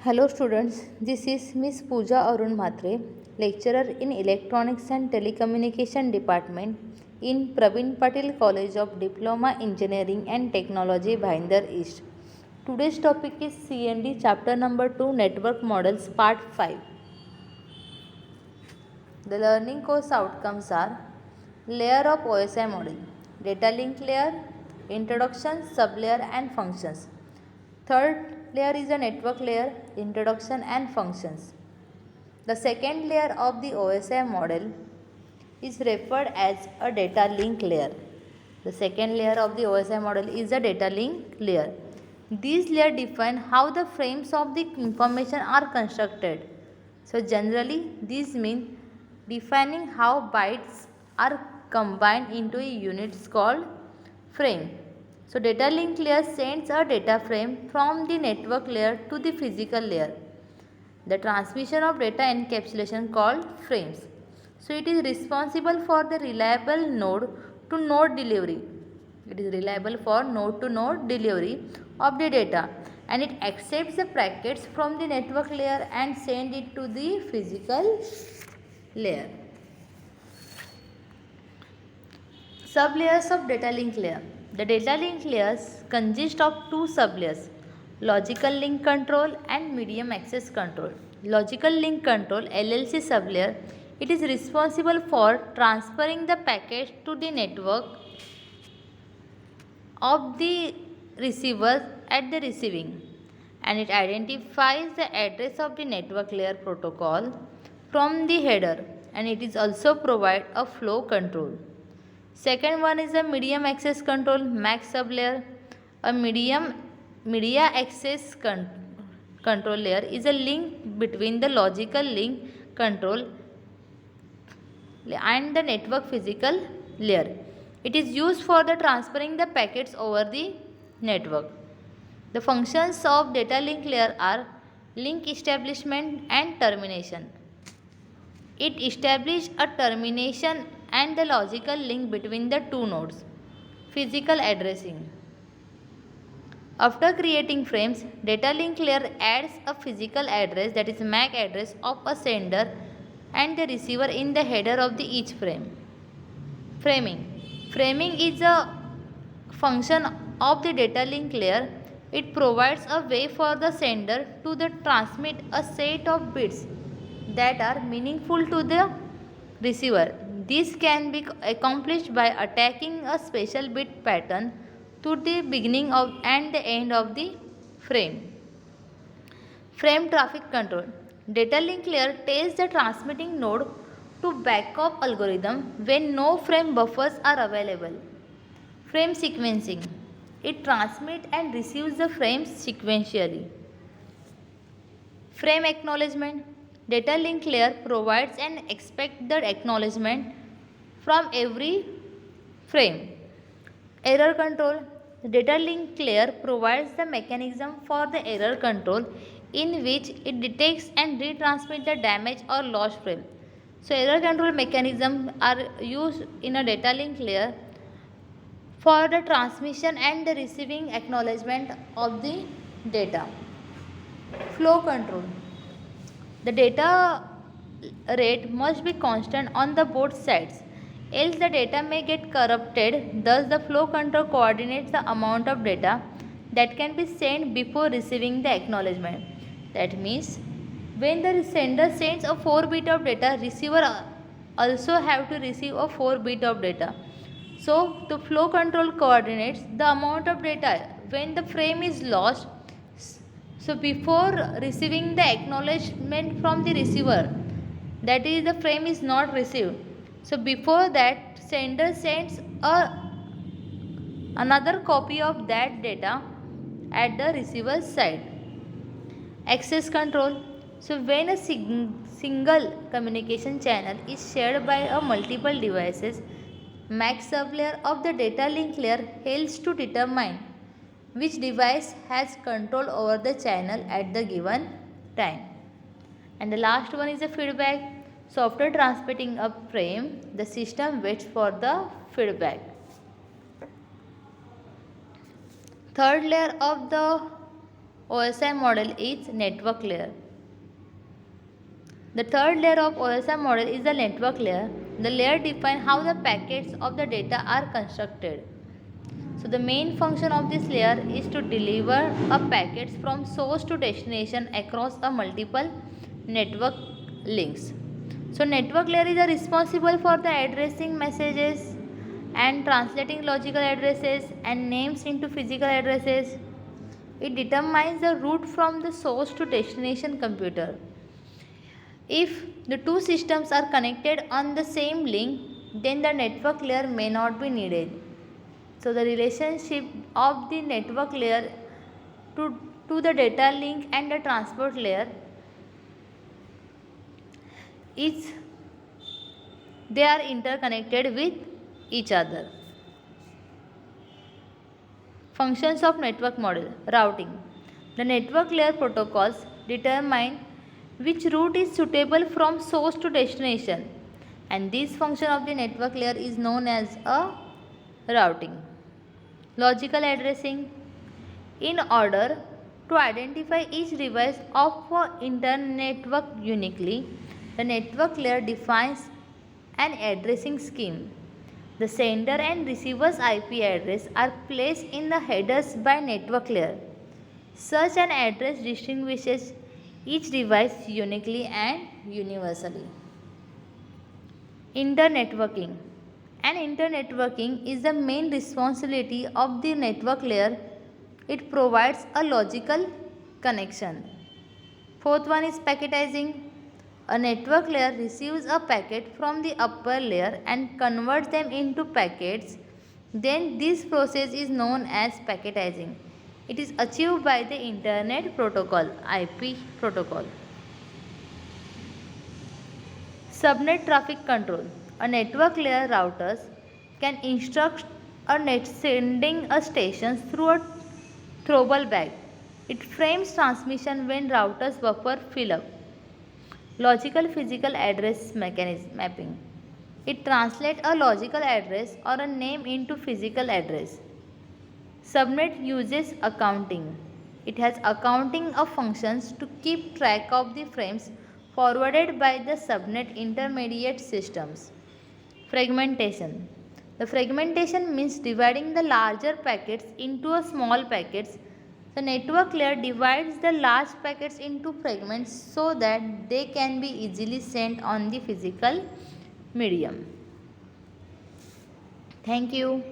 Hello students, this is Miss Pooja Arun Mhatre, lecturer in Electronics and Telecommunication Department in Praveen Patil College of Diploma Engineering and Technology, Bhayandar East. Today's topic is CND chapter number 2 Network Models part 5. The learning course outcomes are layer of OSI model, data link layer, introduction, sublayer and functions. Third layer is a network layer, introduction and functions. The second layer of the OSI model is referred as a data link layer. The second layer of the OSI model is a data link layer. These layers define how the frames of the information are constructed. So generally these mean defining how bytes are combined into a unit called frame. So data link layer sends a data frame from the network layer to the physical layer. The transmission of data encapsulation called frames. So it is responsible for the reliable node to node delivery. It is reliable for node to node delivery of the data, and it accepts the packets from the network layer and send it to the physical layer. Sublayers of data link layer. The data link layers consist of two sublayers, logical link control and medium access control. Logical link control LLC sublayer, it is responsible for transferring the packet to the network of the receiver at the receiving, and it identifies the address of the network layer protocol from the header, and it is also provide a flow control. Second one is a medium access control MAC sublayer. A media access control layer is a link between the logical link control and the network physical layer. It is used for the transferring the packets over the network. The functions of data link layer are link establishment and termination. It establishes a termination and the logical link between the two nodes. Physical addressing. After creating frames, data link layer adds a physical address, that is MAC address of a sender and the receiver in the header of each frame. Framing. Framing is a function of the data link layer. It provides a way for the sender to transmit a set of bits that are meaningful to the receiver. This can be accomplished by attacking a special bit pattern to the beginning of and the end of the frame. Frame traffic control. Data link layer tells the transmitting node to back up algorithm when no frame buffers are available. Frame sequencing. It transmits and receives the frames sequentially. Frame acknowledgement. Data link layer provides and expects the acknowledgement from every frame. Error control. The data link layer provides the mechanism for the error control in which it detects and retransmits the damaged or lost frame. So error control mechanisms are used in a data link layer for the transmission and the receiving acknowledgement of the data. Flow control. The data rate must be constant on the both sides, else the data may get corrupted. Thus the flow control coordinates the amount of data that can be sent before receiving the acknowledgement. That means when the sender sends a 4-bit of data, receiver also have to receive a 4-bit of data. So the flow control coordinates the amount of data when the frame is lost. So before receiving the acknowledgement from the receiver, that is the frame is not received. So before that, sender sends another copy of that data at the receiver side. Access control. So when a single communication channel is shared by a multiple devices, MAC sublayer of the data link layer helps to determine which device has control over the channel at the given time. And the last one is the feedback. So after transmitting a frame, the system waits for the feedback. Third layer of the OSI model is network layer. The third layer of OSI model is the network layer. The layer defines how the packets of the data are constructed. So the main function of this layer is to deliver a packets from source to destination across a multiple network links. So network layer is responsible for the addressing messages and translating logical addresses and names into physical addresses. It determines the route from the source to destination computer. If the two systems are connected on the same link, then the network layer may not be needed. So the relationship of the network layer to the data link and the transport layer is they are interconnected with each other. Functions of network model. Routing. The network layer protocols determine which route is suitable from source to destination, and this function of the network layer is known as a routing. Logical addressing. In order to identify each device of an inter-network uniquely, the network layer defines an addressing scheme. The sender and receiver's IP address are placed in the headers by network layer. Such an address distinguishes each device uniquely and universally. Internetworking. And internetworking is the main responsibility of the network layer. It provides a logical connection. Fourth one is packetizing. A network layer receives a packet from the upper layer and converts them into packets. Then this process is known as packetizing. It is achieved by the Internet Protocol, IP protocol. Subnet traffic control. A network layer routers can instruct a net sending a station through a throttle bag. It frames transmission when routers buffer fill up. Logical physical address mechanism mapping. It translates a logical address or a name into physical address. Subnet uses accounting. It has accounting of functions to keep track of the frames forwarded by the subnet intermediate systems. Fragmentation. The fragmentation means dividing the larger packets into a small packets. The network layer divides the large packets into fragments so that they can be easily sent on the physical medium. Thank you.